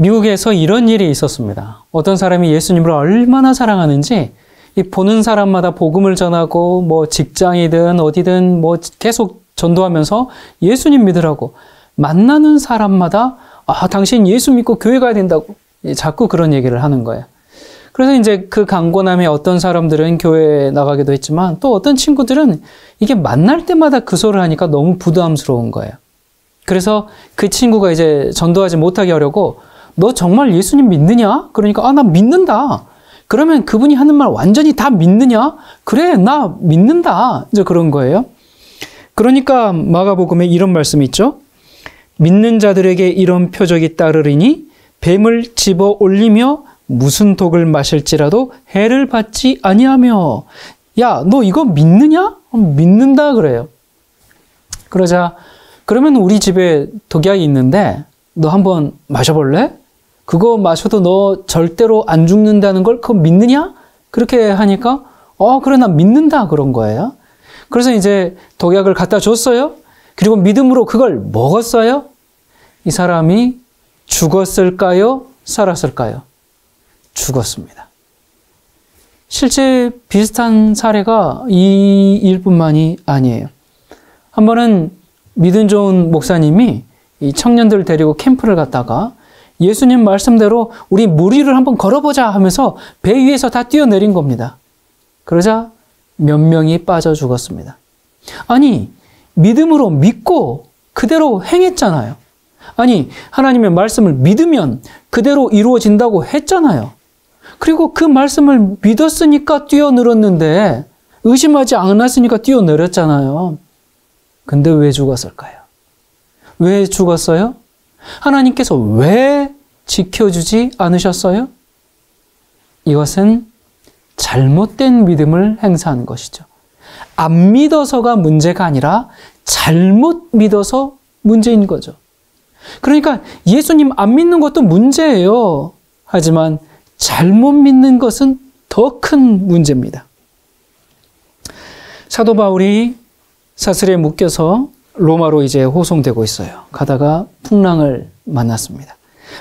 미국에서 이런 일이 있었습니다. 어떤 사람이 예수님을 얼마나 사랑하는지 이 보는 사람마다 복음을 전하고 뭐 직장이든 어디든 뭐 계속 전도하면서 예수님 믿으라고 만나는 사람마다 당신 예수 믿고 교회 가야 된다고 자꾸 그런 얘기를 하는 거예요. 그래서 이제 그 강권함에 어떤 사람들은 교회에 나가기도 했지만 또 어떤 친구들은 이게 만날 때마다 그 소리를 하니까 너무 부담스러운 거예요. 그래서 그 친구가 이제 전도하지 못하게 하려고 너 정말 예수님 믿느냐? 그러니까 나 믿는다. 그러면 그분이 하는 말 완전히 다 믿느냐? 그래, 나 믿는다. 이제 그런 거예요. 그러니까 마가복음에 이런 말씀이 있죠. 믿는 자들에게 이런 표적이 따르리니 뱀을 집어 올리며 무슨 독을 마실지라도 해를 받지 아니하며. 야, 너 이거 믿느냐? 믿는다 그래요. 그러자 그러면 우리 집에 독약이 있는데 너 한번 마셔볼래? 그거 마셔도 너 절대로 안 죽는다는 걸 그거 믿느냐? 그렇게 하니까 그래 나 믿는다 그런 거예요. 그래서 이제 독약을 갖다 줬어요. 그리고 믿음으로 그걸 먹었어요. 이 사람이 죽었을까요? 살았을까요? 죽었습니다. 실제 비슷한 사례가 이 일뿐만이 아니에요. 한 번은 믿음 좋은 목사님이 이 청년들 데리고 캠프를 갔다가 예수님 말씀대로 우리 물 위를 한번 걸어보자 하면서 배 위에서 다 뛰어내린 겁니다. 그러자 몇 명이 빠져 죽었습니다. 아니, 믿음으로 믿고 그대로 행했잖아요. 아니, 하나님의 말씀을 믿으면 그대로 이루어진다고 했잖아요. 그리고 그 말씀을 믿었으니까 뛰어늘었는데 의심하지 않았으니까 뛰어내렸잖아요. 근데 왜 죽었을까요? 왜 죽었어요? 하나님께서 왜 지켜주지 않으셨어요? 이것은 잘못된 믿음을 행사한 것이죠. 안 믿어서가 문제가 아니라 잘못 믿어서 문제인 거죠. 그러니까 예수님 안 믿는 것도 문제예요. 하지만 잘못 믿는 것은 더 큰 문제입니다. 사도 바울이 사슬에 묶여서 로마로 이제 호송되고 있어요. 가다가 풍랑을 만났습니다.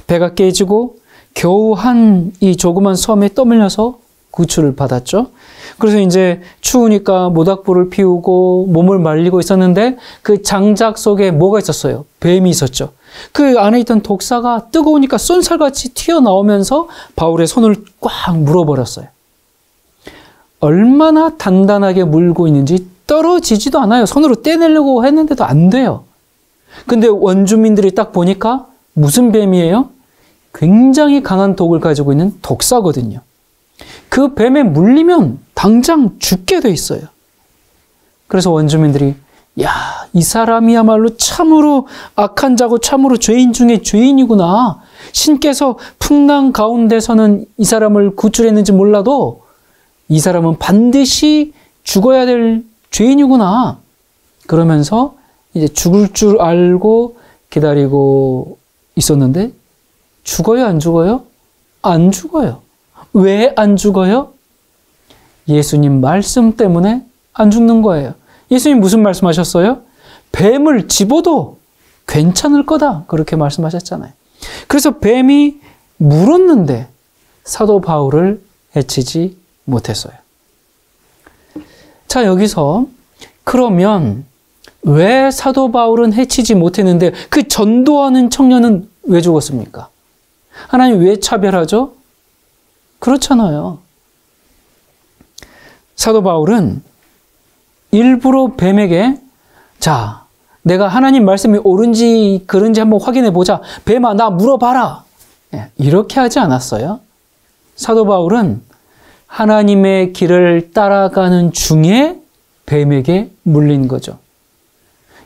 배가 깨지고 겨우 한 이 조그만 섬에 떠밀려서 구출을 받았죠. 그래서 이제 추우니까 모닥불을 피우고 몸을 말리고 있었는데 그 장작 속에 뭐가 있었어요? 뱀이 있었죠. 그 안에 있던 독사가 뜨거우니까 쏜살같이 튀어나오면서 바울의 손을 꽉 물어버렸어요. 얼마나 단단하게 물고 있는지 떨어지지도 않아요. 손으로 떼내려고 했는데도 안 돼요. 근데 원주민들이 딱 보니까 무슨 뱀이에요? 굉장히 강한 독을 가지고 있는 독사거든요. 그 뱀에 물리면 당장 죽게 돼 있어요. 그래서 원주민들이 야, 이 사람이야말로 참으로 악한 자고 참으로 죄인 중에 죄인이구나. 신께서 풍랑 가운데서는 이 사람을 구출했는지 몰라도 이 사람은 반드시 죽어야 될 죄인이구나. 그러면서 이제 죽을 줄 알고 기다리고 있었는데 죽어요, 안 죽어요? 안 죽어요. 왜 안 죽어요? 예수님 말씀 때문에 안 죽는 거예요. 예수님 무슨 말씀하셨어요? 뱀을 집어도 괜찮을 거다. 그렇게 말씀하셨잖아요. 그래서 뱀이 물었는데 사도 바울을 해치지 못했어요. 자, 여기서 그러면 왜 사도 바울은 해치지 못했는데 그 전도하는 청년은 왜 죽었습니까? 하나님 왜 차별하죠? 그렇잖아요. 사도 바울은 일부러 뱀에게 자, 내가 하나님 말씀이 옳은지 그른지 한번 확인해 보자. 뱀아, 나 물어봐라. 이렇게 하지 않았어요. 사도 바울은 하나님의 길을 따라가는 중에 뱀에게 물린 거죠.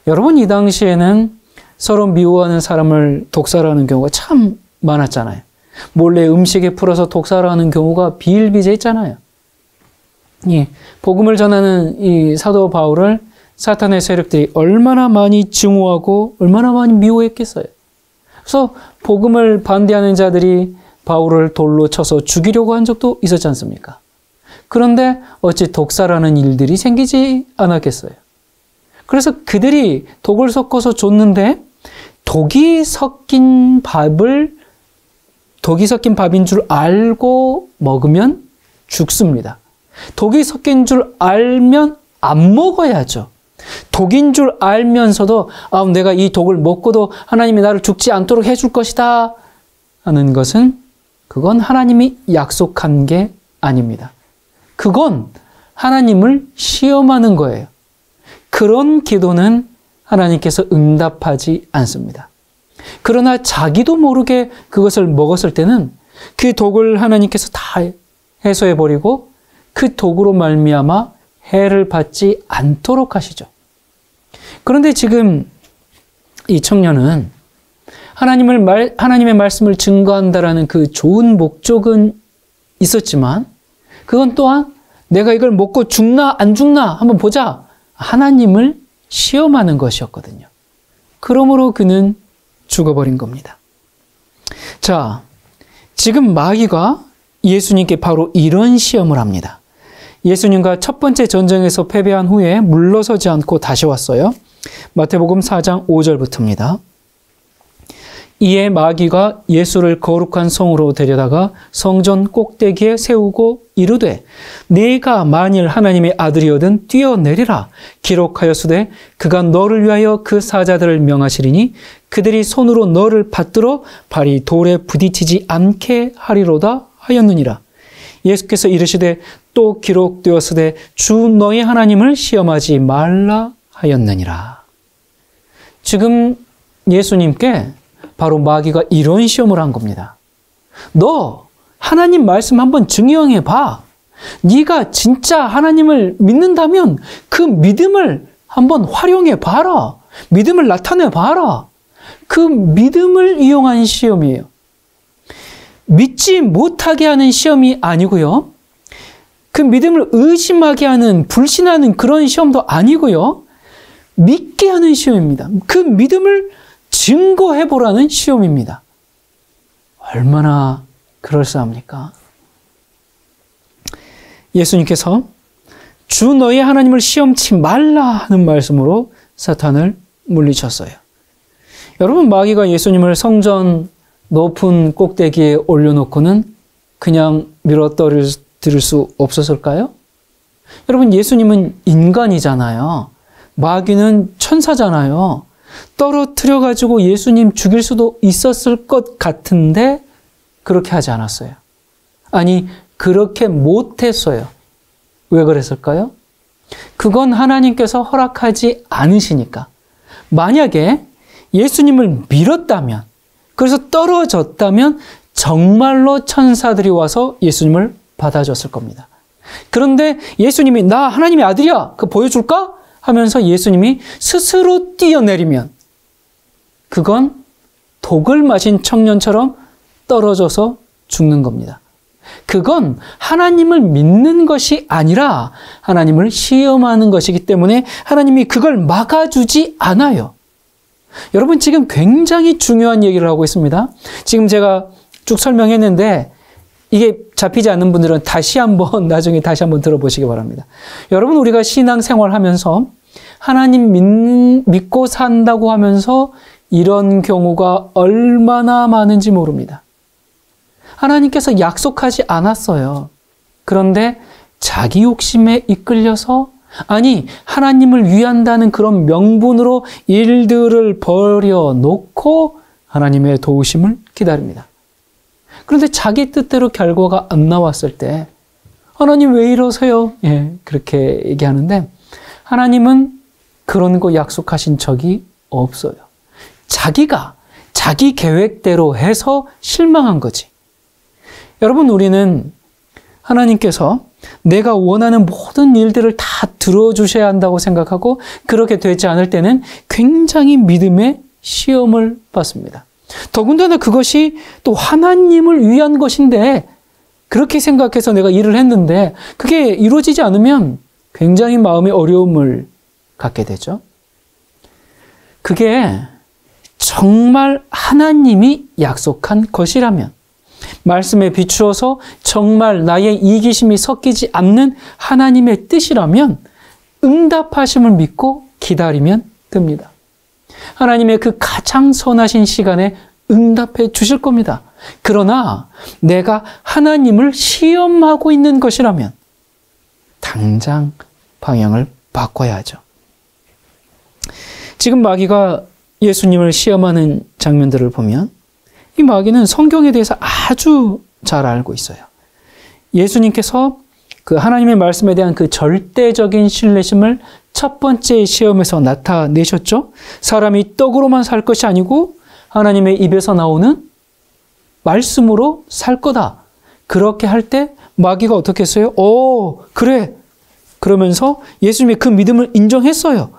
여러분, 이 당시에는 서로 미워하는 사람을 독살하는 경우가 참 많았잖아요. 몰래 음식에 풀어서 독살하는 경우가 비일비재했잖아요. 이 복음을 전하는 이 사도 바울을 사탄의 세력들이 얼마나 많이 증오하고 얼마나 많이 미워했겠어요. 그래서 복음을 반대하는 자들이 바울을 돌로 쳐서 죽이려고 한 적도 있었지 않습니까? 그런데 어찌 독살하는 일들이 생기지 않았겠어요? 그래서 그들이 독을 섞어서 줬는데 독이 섞인 밥을 독이 섞인 밥인 줄 알고 먹으면 죽습니다. 독이 섞인 줄 알면 안 먹어야죠. 독인 줄 알면서도 내가 이 독을 먹고도 하나님이 나를 죽지 않도록 해줄 것이다 하는 것은 그건 하나님이 약속한 게 아닙니다. 그건 하나님을 시험하는 거예요. 그런 기도는 하나님께서 응답하지 않습니다. 그러나 자기도 모르게 그것을 먹었을 때는 그 독을 하나님께서 다 해소해버리고 그 독으로 말미암아 해를 받지 않도록 하시죠. 그런데 지금 이 청년은 하나님의 말씀을 증거한다라는 그 좋은 목적은 있었지만 그건 또한 내가 이걸 먹고 죽나 안 죽나 한번 보자. 하나님을 시험하는 것이었거든요. 그러므로 그는 죽어버린 겁니다. 자, 지금 마귀가 예수님께 바로 이런 시험을 합니다. 예수님과 첫 번째 전쟁에서 패배한 후에 물러서지 않고 다시 왔어요. 마태복음 4장 5절부터입니다. 이에 마귀가 예수를 거룩한 성으로 데려다가 성전 꼭대기에 세우고 이르되 네가 만일 하나님의 아들이거든 뛰어내리라. 기록하였으되 그가 너를 위하여 그 사자들을 명하시리니 그들이 손으로 너를 받들어 발이 돌에 부딪히지 않게 하리로다 하였느니라. 예수께서 이르시되 또 기록되었으되 주 너의 하나님을 시험하지 말라 하였느니라. 지금 예수님께 바로 마귀가 이런 시험을 한 겁니다. 너 하나님 말씀 한번 증명해 봐. 네가 진짜 하나님을 믿는다면 그 믿음을 한번 활용해 봐라. 믿음을 나타내 봐라. 그 믿음을 이용한 시험이에요. 믿지 못하게 하는 시험이 아니고요. 그 믿음을 의심하게 하는, 불신하는 그런 시험도 아니고요. 믿게 하는 시험입니다. 그 믿음을 증거해보라는 시험입니다. 얼마나 그럴싸합니까? 예수님께서 주 너의 하나님을 시험치 말라 하는 말씀으로 사탄을 물리쳤어요. 여러분, 마귀가 예수님을 성전 높은 꼭대기에 올려놓고는 그냥 밀어떨어질 수 없었을까요? 여러분, 예수님은 인간이잖아요. 마귀는 천사잖아요. 떨어뜨려가지고 예수님 죽일 수도 있었을 것 같은데 그렇게 하지 않았어요. 아니, 그렇게 못했어요. 왜 그랬을까요? 그건 하나님께서 허락하지 않으시니까. 만약에 예수님을 밀었다면, 그래서 떨어졌다면 정말로 천사들이 와서 예수님을 받아줬을 겁니다. 그런데 예수님이 나 하나님의 아들이야, 그거 보여줄까? 하면서 예수님이 스스로 뛰어내리면 그건 독을 마신 청년처럼 떨어져서 죽는 겁니다. 그건 하나님을 믿는 것이 아니라 하나님을 시험하는 것이기 때문에 하나님이 그걸 막아주지 않아요. 여러분, 지금 굉장히 중요한 얘기를 하고 있습니다. 지금 제가 쭉 설명했는데 이게 잡히지 않는 분들은 나중에 다시 한번 들어보시기 바랍니다. 여러분, 우리가 신앙생활 하면서 하나님 믿고 산다고 하면서 이런 경우가 얼마나 많은지 모릅니다. 하나님께서 약속하지 않았어요. 그런데 자기 욕심에 이끌려서, 아니, 하나님을 위한다는 그런 명분으로 일들을 버려놓고 하나님의 도우심을 기다립니다. 그런데 자기 뜻대로 결과가 안 나왔을 때 하나님 왜 이러세요? 그렇게 얘기하는데 하나님은 그런 거 약속하신 적이 없어요. 자기가 자기 계획대로 해서 실망한 거지. 여러분, 우리는 하나님께서 내가 원하는 모든 일들을 다 들어주셔야 한다고 생각하고 그렇게 되지 않을 때는 굉장히 믿음의 시험을 받습니다. 더군다나 그것이 또 하나님을 위한 것인데 그렇게 생각해서 내가 일을 했는데 그게 이루어지지 않으면 굉장히 마음의 어려움을 갖게 되죠. 그게 정말 하나님이 약속한 것이라면, 말씀에 비추어서 정말 나의 이기심이 섞이지 않는 하나님의 뜻이라면 응답하심을 믿고 기다리면 됩니다. 하나님의 그 가장 선하신 시간에 응답해 주실 겁니다. 그러나 내가 하나님을 시험하고 있는 것이라면 당장 방향을 바꿔야 하죠. 지금 마귀가 예수님을 시험하는 장면들을 보면 이 마귀는 성경에 대해서 아주 잘 알고 있어요. 예수님께서 그 하나님의 말씀에 대한 그 절대적인 신뢰심을 첫 번째 시험에서 나타내셨죠. 사람이 떡으로만 살 것이 아니고 하나님의 입에서 나오는 말씀으로 살 거다. 그렇게 할 때 마귀가 어떻게 했어요? 그래. 그러면서 예수님의 그 믿음을 인정했어요.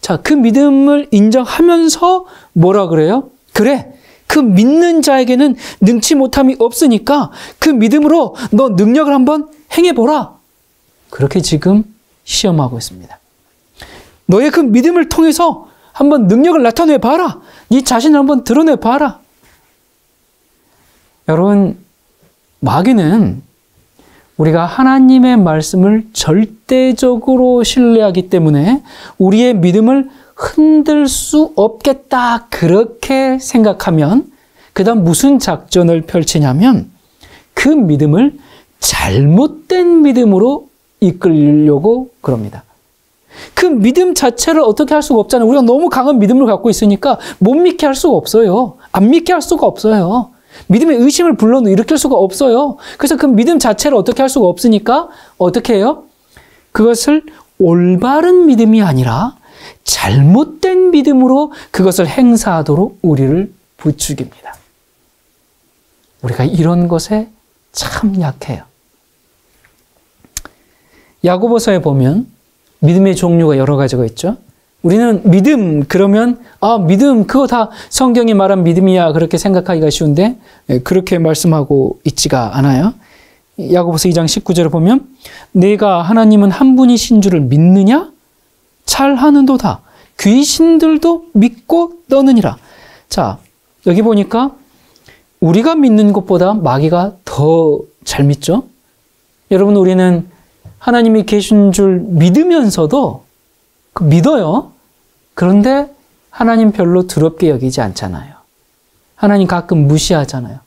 자, 그 믿음을 인정하면서 뭐라 그래요? 그래. 그 믿는 자에게는 능치 못함이 없으니까 그 믿음으로 너 능력을 한번 행해보라. 그렇게 지금 시험하고 있습니다. 너의 그 믿음을 통해서 한번 능력을 나타내봐라. 네 자신을 한번 드러내봐라. 여러분, 마귀는 우리가 하나님의 말씀을 절대적으로 신뢰하기 때문에 우리의 믿음을 흔들 수 없겠다. 그렇게 생각하면 그 다음 무슨 작전을 펼치냐면 그 믿음을 잘못된 믿음으로 이끌려고 그럽니다. 그 믿음 자체를 어떻게 할 수가 없잖아요. 우리가 너무 강한 믿음을 갖고 있으니까 못 믿게 할 수가 없어요. 안 믿게 할 수가 없어요. 믿음의 의심을 일으킬 수가 없어요. 그래서 그 믿음 자체를 어떻게 할 수가 없으니까 어떻게 해요? 그것을 올바른 믿음이 아니라 잘못된 믿음으로 그것을 행사하도록 우리를 부추깁니다. 우리가 이런 것에 참 약해요. 야고보서에 보면 믿음의 종류가 여러 가지가 있죠. 우리는 믿음 그러면 믿음 그거 다 성경이 말한 믿음이야 그렇게 생각하기가 쉬운데 그렇게 말씀하고 있지가 않아요. 야고보서 2장 19절을 보면 내가 하나님은 한 분이신 줄을 믿느냐? 잘하는도다. 귀신들도 믿고 떠느니라. 자, 여기 보니까 우리가 믿는 것보다 마귀가 더 잘 믿죠? 여러분, 우리는 하나님이 계신 줄 믿으면서도 믿어요. 그런데 하나님 별로 더럽게 여기지 않잖아요. 하나님 가끔 무시하잖아요.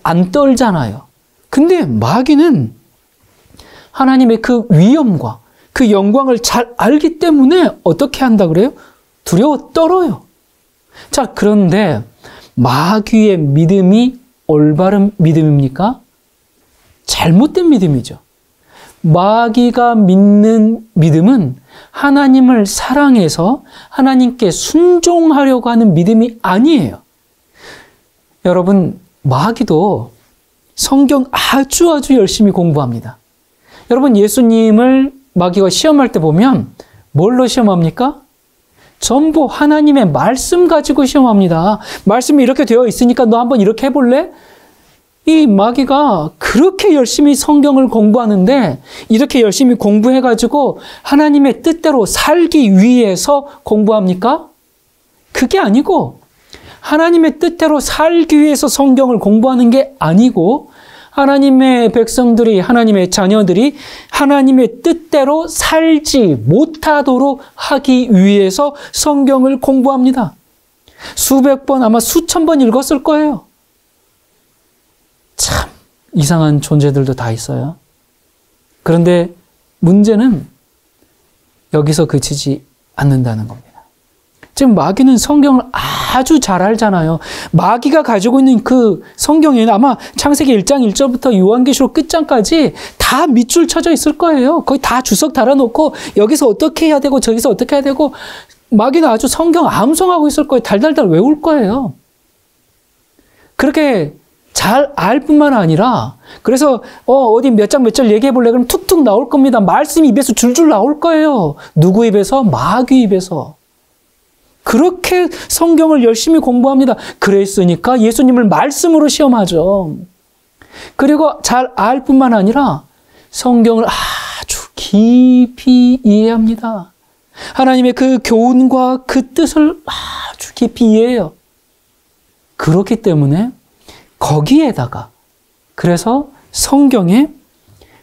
안 떨잖아요. 근데 마귀는 하나님의 그 위엄과 그 영광을 잘 알기 때문에 어떻게 한다 그래요? 두려워 떨어요. 자, 그런데 마귀의 믿음이 올바른 믿음입니까? 잘못된 믿음이죠. 마귀가 믿는 믿음은 하나님을 사랑해서 하나님께 순종하려고 하는 믿음이 아니에요. 여러분, 마귀도 성경 아주 열심히 공부합니다. 여러분, 예수님을 마귀가 시험할 때 보면 뭘로 시험합니까? 전부 하나님의 말씀 가지고 시험합니다. 말씀이 이렇게 되어 있으니까 너 한번 이렇게 해볼래? 이 마귀가 그렇게 열심히 성경을 공부하는데 이렇게 열심히 공부해가지고 하나님의 뜻대로 살기 위해서 공부합니까? 그게 아니고 하나님의 뜻대로 살기 위해서 성경을 공부하는 게 아니고 하나님의 백성들이, 하나님의 자녀들이 하나님의 뜻대로 살지 못하도록 하기 위해서 성경을 공부합니다. 수백 번, 아마 수천 번 읽었을 거예요. 참 이상한 존재들도 다 있어요. 그런데 문제는 여기서 그치지 않는다는 겁니다. 지금 마귀는 성경을 아주 잘 알잖아요. 마귀가 가지고 있는 그 성경에는 아마 창세기 1장 1절부터 요한계시록 끝장까지 다 밑줄 쳐져 있을 거예요. 거의 다 주석 달아놓고 여기서 어떻게 해야 되고 저기서 어떻게 해야 되고 마귀는 아주 성경 암송하고 있을 거예요. 달달달 외울 거예요. 그렇게 잘 알 뿐만 아니라 그래서 어디 몇 장 몇 절 얘기해 볼래? 그럼 툭툭 나올 겁니다. 말씀이 입에서 줄줄 나올 거예요. 누구 입에서? 마귀 입에서. 그렇게 성경을 열심히 공부합니다. 그랬으니까 예수님을 말씀으로 시험하죠. 그리고 잘 알 뿐만 아니라 성경을 아주 깊이 이해합니다. 하나님의 그 교훈과 그 뜻을 아주 깊이 이해해요. 그렇기 때문에 거기에다가 그래서 성경에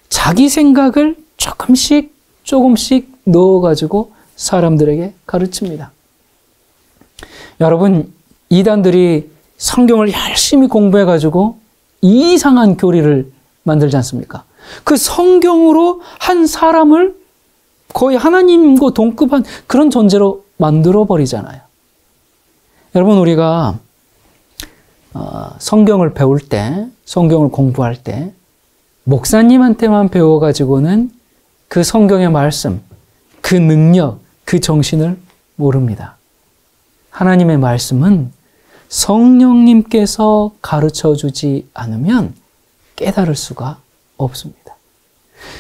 자기 생각을 조금씩 넣어가지고 사람들에게 가르칩니다. 여러분, 이단들이 성경을 열심히 공부해가지고 이상한 교리를 만들지 않습니까? 그 성경으로 한 사람을 거의 하나님과 동급한 그런 존재로 만들어버리잖아요. 여러분, 우리가 성경을 배울 때, 성경을 공부할 때 목사님한테만 배워가지고는 그 성경의 말씀, 그 능력, 그 정신을 모릅니다. 하나님의 말씀은 성령님께서 가르쳐주지 않으면 깨달을 수가 없습니다.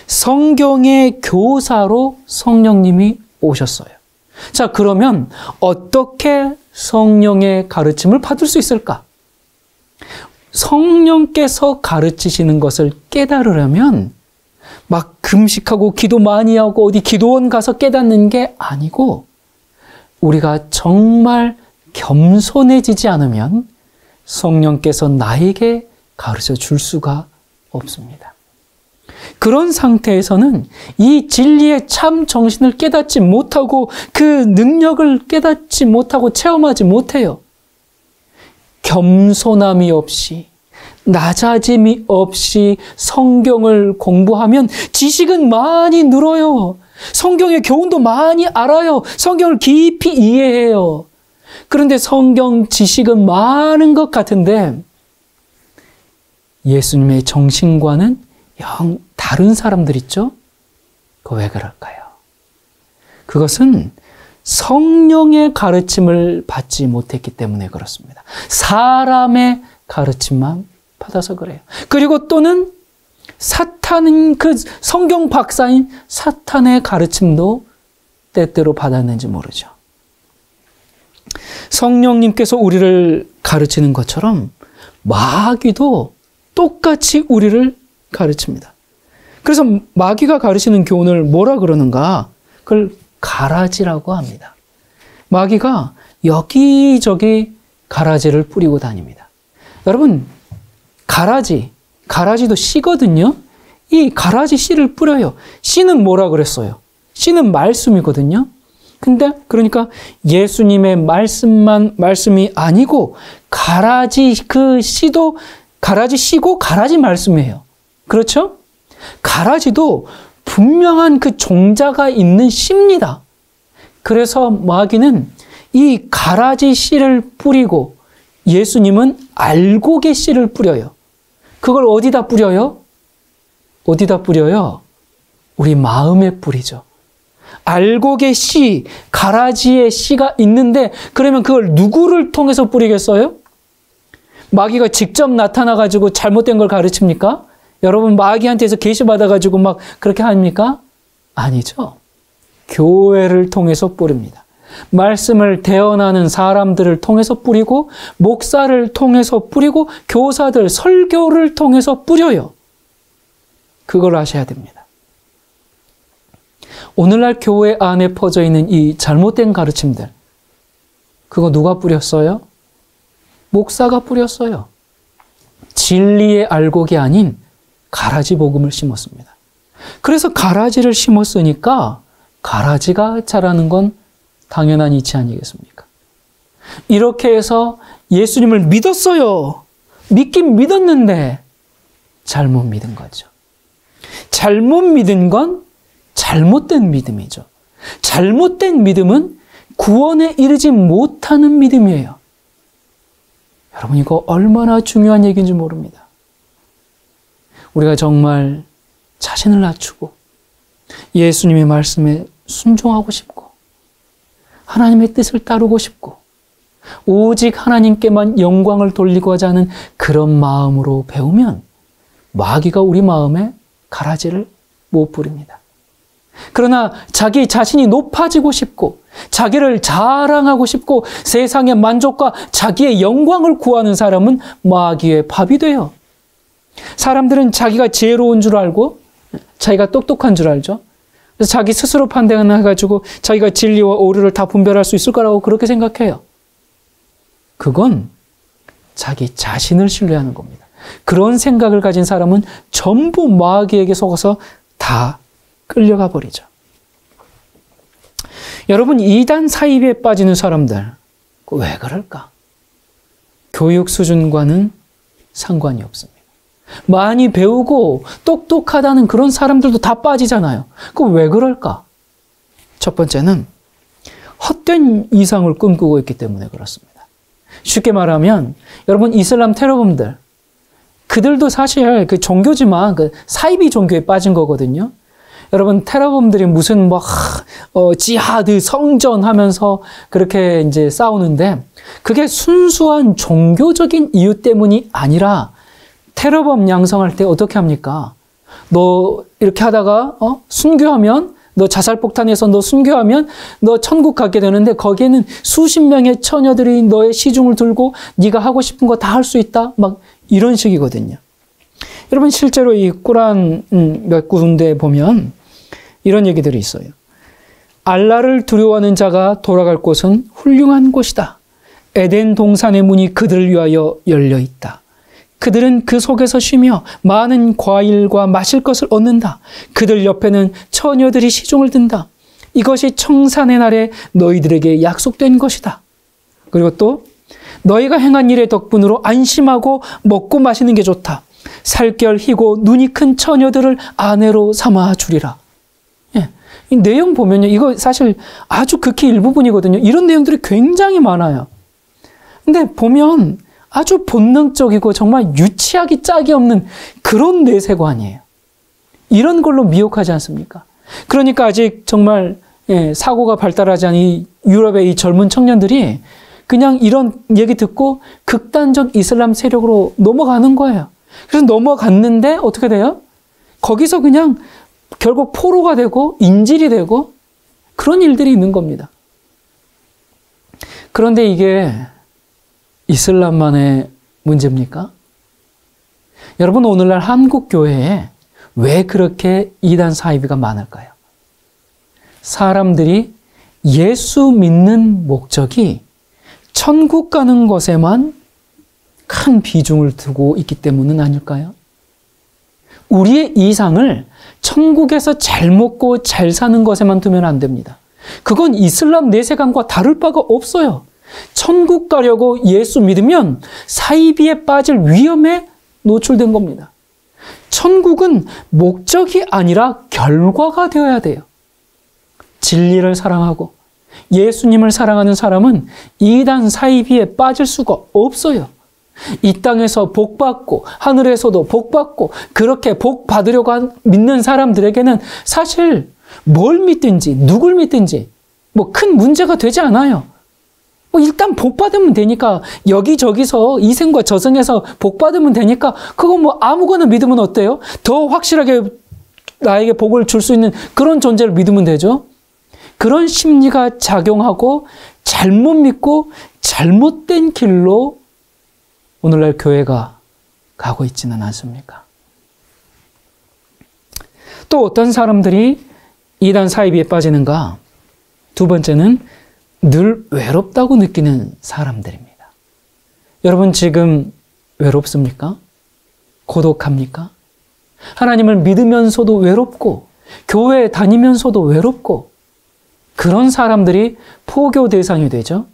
성경의 교사로 성령님이 오셨어요. 자, 그러면 어떻게 성령의 가르침을 받을 수 있을까? 성령께서 가르치시는 것을 깨달으려면 막 금식하고 기도 많이 하고 어디 기도원 가서 깨닫는 게 아니고 우리가 정말 겸손해지지 않으면 성령께서 나에게 가르쳐 줄 수가 없습니다. 그런 상태에서는 이 진리의 참 정신을 깨닫지 못하고 그 능력을 깨닫지 못하고 체험하지 못해요. 겸손함이 없이 낮아짐이 없이 성경을 공부하면 지식은 많이 늘어요. 성경의 교훈도 많이 알아요. 성경을 깊이 이해해요. 그런데 성경 지식은 많은 것 같은데 예수님의 정신과는 영 다른 사람들 있죠? 그거 왜 그럴까요? 그것은 성령의 가르침을 받지 못했기 때문에 그렇습니다. 사람의 가르침만 받아서 그래요. 그리고 또는 사탄은 그 성경 박사인 사탄의 가르침도 때때로 받았는지 모르죠. 성령님께서 우리를 가르치는 것처럼 마귀도 똑같이 우리를 가르칩니다. 그래서 마귀가 가르치는 교훈을 뭐라 그러는가? 그걸 가라지라고 합니다. 마귀가 여기저기 가라지를 뿌리고 다닙니다. 여러분, 가라지도 씨거든요. 이 가라지 씨를 뿌려요. 씨는 뭐라 그랬어요? 씨는 말씀이거든요. 근데 그러니까 예수님의 말씀이 아니고 가라지 그 씨도 가라지 씨고 가라지 말씀이에요. 그렇죠? 가라지도 분명한 그 종자가 있는 씨입니다. 그래서 마귀는 이 가라지 씨를 뿌리고 예수님은 알곡의 씨를 뿌려요. 그걸 어디다 뿌려요? 어디다 뿌려요? 우리 마음에 뿌리죠. 알곡의 씨, 가라지의 씨가 있는데 그러면 그걸 누구를 통해서 뿌리겠어요? 마귀가 직접 나타나가지고 잘못된 걸 가르칩니까? 여러분 마귀한테서 계시 받아가지고 막 그렇게 합니까? 아니죠. 교회를 통해서 뿌립니다. 말씀을 대언하는 사람들을 통해서 뿌리고 목사를 통해서 뿌리고 교사들, 설교를 통해서 뿌려요. 그걸 아셔야 됩니다. 오늘날 교회 안에 퍼져 있는 이 잘못된 가르침들, 그거 누가 뿌렸어요? 목사가 뿌렸어요. 진리의 알곡이 아닌 가라지 복음을 심었습니다. 그래서 가라지를 심었으니까 가라지가 자라는 건 당연한 이치 아니겠습니까? 이렇게 해서 예수님을 믿었어요. 믿긴 믿었는데 잘못 믿은 거죠. 잘못 믿은 건 잘못된 믿음이죠. 잘못된 믿음은 구원에 이르지 못하는 믿음이에요. 여러분 이거 얼마나 중요한 얘기인지 모릅니다. 우리가 정말 자신을 낮추고 예수님의 말씀에 순종하고 싶고 하나님의 뜻을 따르고 싶고 오직 하나님께만 영광을 돌리고자 하는 그런 마음으로 배우면 마귀가 우리 마음에 가라지를 못 부립니다. 그러나 자기 자신이 높아지고 싶고 자기를 자랑하고 싶고 세상의 만족과 자기의 영광을 구하는 사람은 마귀의 밥이 돼요. 사람들은 자기가 지혜로운 줄 알고 자기가 똑똑한 줄 알죠. 그래서 자기 스스로 판단해가지고 자기가 진리와 오류를 다 분별할 수 있을 거라고 그렇게 생각해요. 그건 자기 자신을 신뢰하는 겁니다. 그런 생각을 가진 사람은 전부 마귀에게 속아서 다 끌려가 버리죠. 여러분 이단 사입에 빠지는 사람들 왜 그럴까? 교육 수준과는 상관이 없습니다. 많이 배우고 똑똑하다는 그런 사람들도 다 빠지잖아요. 그럼 왜 그럴까? 첫 번째는 헛된 이상을 꿈꾸고 있기 때문에 그렇습니다. 쉽게 말하면 여러분 이슬람 테러범들 그들도 사실 그 종교지만 그 사이비 종교에 빠진 거거든요. 여러분 테러범들이 무슨 뭐 지하드 성전 하면서 그렇게 이제 싸우는데 그게 순수한 종교적인 이유 때문이 아니라 테러범 양성할 때 어떻게 합니까? 너 이렇게 하다가 순교하면 너 자살폭탄해서 너 순교하면 너 천국 가게 되는데 거기에는 수십 명의 처녀들이 너의 시중을 들고 네가 하고 싶은 거 다 할 수 있다. 막 이런 식이거든요. 여러분 실제로 이 꾸란 몇 군데에 보면 이런 얘기들이 있어요. 알라를 두려워하는 자가 돌아갈 곳은 훌륭한 곳이다. 에덴 동산의 문이 그들을 위하여 열려 있다. 그들은 그 속에서 쉬며 많은 과일과 마실 것을 얻는다. 그들 옆에는 처녀들이 시중을 든다. 이것이 청산의 날에 너희들에게 약속된 것이다. 그리고 또 너희가 행한 일의 덕분으로 안심하고 먹고 마시는 게 좋다. 살결 희고 눈이 큰 처녀들을 아내로 삼아 주리라. 예, 이 내용 보면요. 이거 사실 아주 극히 일부분이거든요. 이런 내용들이 굉장히 많아요. 근데 보면 아주 본능적이고 정말 유치하기 짝이 없는 그런 내세관이에요. 이런 걸로 미혹하지 않습니까? 그러니까 아직 정말 사고가 발달하지 않은 이 유럽의 이 젊은 청년들이 그냥 이런 얘기 듣고 극단적 이슬람 세력으로 넘어가는 거예요. 그래서 넘어갔는데 어떻게 돼요? 거기서 그냥 결국 포로가 되고 인질이 되고 그런 일들이 있는 겁니다. 그런데 이게 이슬람만의 문제입니까? 여러분 오늘날 한국 교회에 왜 그렇게 이단 사이비가 많을까요? 사람들이 예수 믿는 목적이 천국 가는 것에만 큰 비중을 두고 있기 때문은 아닐까요? 우리의 이상을 천국에서 잘 먹고 잘 사는 것에만 두면 안 됩니다. 그건 이슬람 내세관과 다를 바가 없어요. 천국 가려고 예수 믿으면 사이비에 빠질 위험에 노출된 겁니다. 천국은 목적이 아니라 결과가 되어야 돼요. 진리를 사랑하고 예수님을 사랑하는 사람은 이단 사이비에 빠질 수가 없어요. 이 땅에서 복 받고 하늘에서도 복 받고 그렇게 복 받으려고 믿는 사람들에게는 사실 뭘 믿든지 누굴 믿든지 뭐 큰 문제가 되지 않아요. 일단 복 받으면 되니까 여기저기서 이생과 저생에서 복 받으면 되니까 그거 뭐 아무거나 믿으면 어때요? 더 확실하게 나에게 복을 줄 수 있는 그런 존재를 믿으면 되죠. 그런 심리가 작용하고 잘못 믿고 잘못된 길로 오늘날 교회가 가고 있지는 않습니까? 또 어떤 사람들이 이단 사이비에 빠지는가? 두 번째는 늘 외롭다고 느끼는 사람들입니다. 여러분 지금 외롭습니까? 고독합니까? 하나님을 믿으면서도 외롭고 교회에 다니면서도 외롭고 그런 사람들이 포교 대상이 되죠.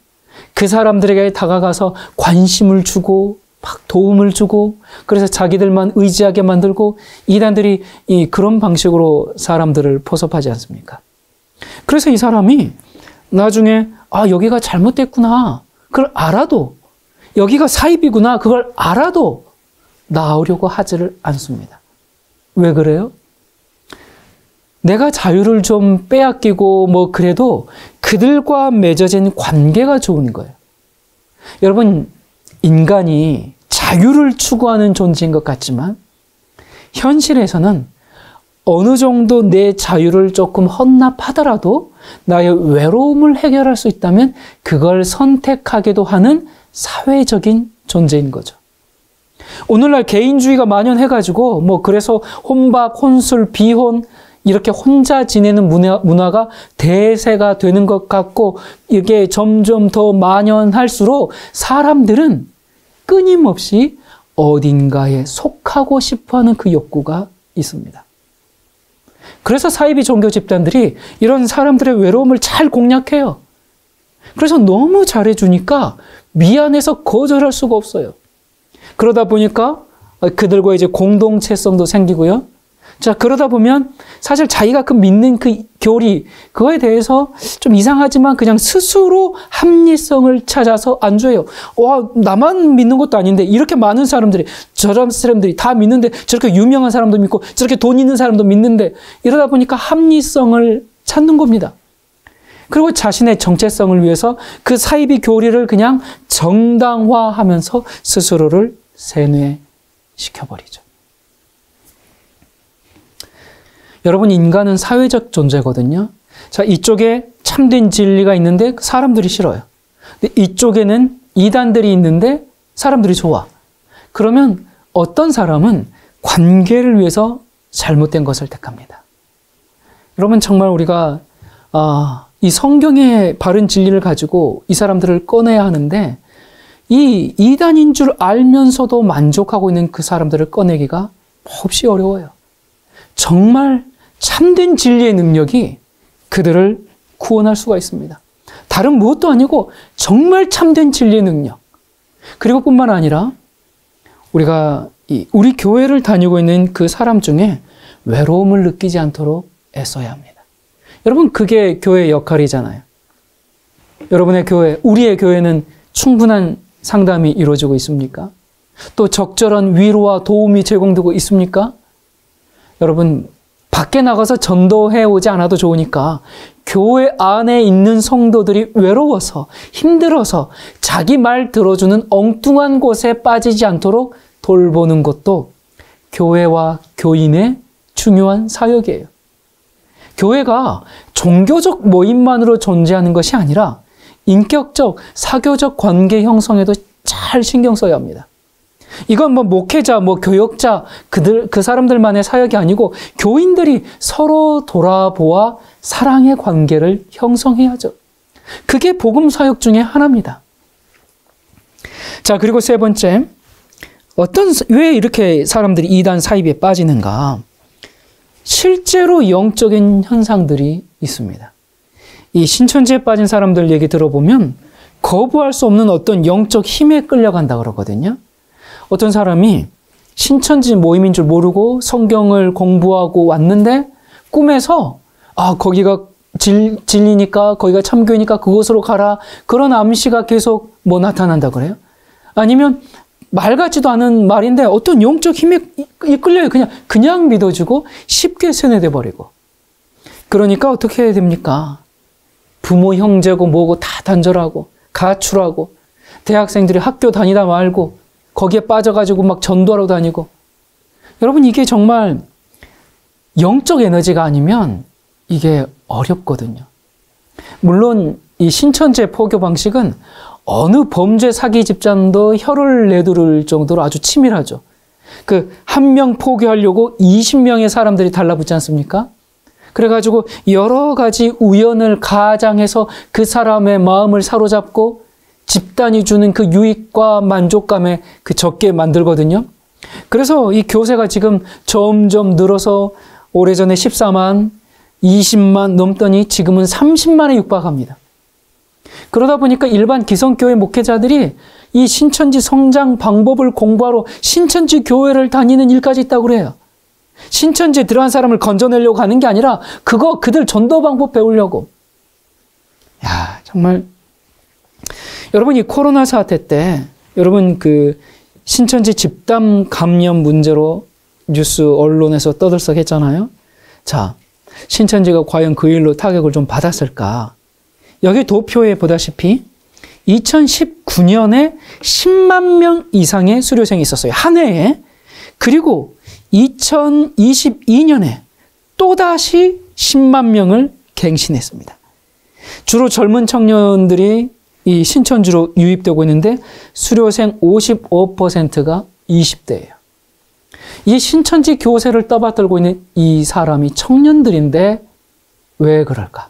그 사람들에게 다가가서 관심을 주고 막 도움을 주고 그래서 자기들만 의지하게 만들고 이단들이 그런 방식으로 사람들을 포섭하지 않습니까? 그래서 이 사람이 나중에 여기가 잘못됐구나 그걸 알아도 여기가 사입이구나 그걸 알아도 나오려고 하지를 않습니다. 왜 그래요? 내가 자유를 좀 빼앗기고 뭐 그래도 그들과 맺어진 관계가 좋은 거예요. 여러분 인간이 자유를 추구하는 존재인 것 같지만 현실에서는 어느 정도 내 자유를 조금 헌납하더라도 나의 외로움을 해결할 수 있다면 그걸 선택하기도 하는 사회적인 존재인 거죠. 오늘날 개인주의가 만연해가지고 뭐 그래서 혼밥, 혼술, 비혼 이렇게 혼자 지내는 문화가 대세가 되는 것 같고 이게 점점 더 만연할수록 사람들은 끊임없이 어딘가에 속하고 싶어하는 그 욕구가 있습니다. 그래서 사이비 종교 집단들이 이런 사람들의 외로움을 잘 공략해요. 그래서 너무 잘해주니까 미안해서 거절할 수가 없어요. 그러다 보니까 그들과 이제 공동체성도 생기고요. 자, 그러다 보면 사실 자기가 그 믿는 그 교리, 그거에 대해서 좀 이상하지만 그냥 스스로 합리성을 찾아서 안줘요. 와, 나만 믿는 것도 아닌데 이렇게 많은 사람들이, 저런 사람들이 다 믿는데 저렇게 유명한 사람도 믿고 저렇게 돈 있는 사람도 믿는데, 이러다 보니까 합리성을 찾는 겁니다. 그리고 자신의 정체성을 위해서 그 사이비 교리를 그냥 정당화하면서 스스로를 세뇌시켜버리죠. 여러분, 인간은 사회적 존재거든요. 자, 이쪽에 참된 진리가 있는데 사람들이 싫어요. 근데 이쪽에는 이단들이 있는데 사람들이 좋아. 그러면 어떤 사람은 관계를 위해서 잘못된 것을 택합니다. 여러분, 정말 우리가 이 성경의 바른 진리를 가지고 이 사람들을 꺼내야 하는데, 이 이단인 줄 알면서도 만족하고 있는 그 사람들을 꺼내기가 몹시 어려워요. 정말 참된 진리의 능력이 그들을 구원할 수가 있습니다. 다른 무엇도 아니고 정말 참된 진리의 능력. 그리고 뿐만 아니라 우리가 우리 교회를 다니고 있는 그 사람 중에 외로움을 느끼지 않도록 애써야 합니다. 여러분, 그게 교회의 역할이잖아요. 여러분의 교회, 우리의 교회는 충분한 상담이 이루어지고 있습니까? 또 적절한 위로와 도움이 제공되고 있습니까? 여러분, 밖에 나가서 전도해 오지 않아도 좋으니까 교회 안에 있는 성도들이 외로워서 힘들어서 자기 말 들어주는 엉뚱한 곳에 빠지지 않도록 돌보는 것도 교회와 교인의 중요한 사역이에요. 교회가 종교적 모임만으로 존재하는 것이 아니라 인격적, 사교적 관계 형성에도 잘 신경 써야 합니다. 이건 뭐 목회자, 뭐 교역자, 그 사람들만의 사역이 아니고 교인들이 서로 돌아보아 사랑의 관계를 형성해야죠. 그게 복음 사역 중에 하나입니다. 자, 그리고 세 번째, 왜 이렇게 사람들이 이단 사이비에 빠지는가? 실제로 영적인 현상들이 있습니다. 이 신천지에 빠진 사람들 얘기 들어보면 거부할 수 없는 어떤 영적 힘에 끌려간다 그러거든요. 어떤 사람이 신천지 모임인 줄 모르고 성경을 공부하고 왔는데 꿈에서 거기가 진리니까, 거기가 참교니까 그곳으로 가라, 그런 암시가 계속 나타난다 그래요. 아니면 말 같지도 않은 말인데 어떤 영적 힘에 이끌려요. 그냥 믿어주고 쉽게 세뇌돼 버리고. 그러니까 어떻게 해야 됩니까? 부모, 형제고 뭐고 다 단절하고 가출하고, 대학생들이 학교 다니다 말고 거기에 빠져가지고 막 전도하러 다니고. 여러분, 이게 정말 영적 에너지가 아니면 이게 어렵거든요. 물론 이 신천지의 포교 방식은 어느 범죄 사기 집단도 혀를 내두를 정도로 아주 치밀하죠. 한 명 포교하려고 20명의 사람들이 달라붙지 않습니까? 그래가지고 여러 가지 우연을 가장해서 그 사람의 마음을 사로잡고 집단이 주는 그 유익과 만족감에 적게 만들거든요. 그래서 이 교세가 지금 점점 늘어서 오래전에 14만, 20만 넘더니 지금은 30만에 육박합니다. 그러다 보니까 일반 기성교회 목회자들이 이 신천지 성장 방법을 공부하러 신천지 교회를 다니는 일까지 있다고 그래요. 신천지에 들어간 사람을 건져내려고 하는 게 아니라 그들 전도 방법 배우려고. 야, 정말. 여러분, 이 코로나 사태 때 여러분 신천지 집단 감염 문제로 뉴스 언론에서 떠들썩했잖아요. 자, 신천지가 과연 그 일로 타격을 좀 받았을까? 여기 도표에 보다시피 2019년에 10만 명 이상의 수료생이 있었어요. 한 해에. 그리고 2022년에 또다시 10만 명을 갱신했습니다. 주로 젊은 청년들이 이 신천지로 유입되고 있는데 수료생 55%가 20대예요. 이 신천지 교세를 떠받들고 있는 이 사람이 청년들인데 왜 그럴까?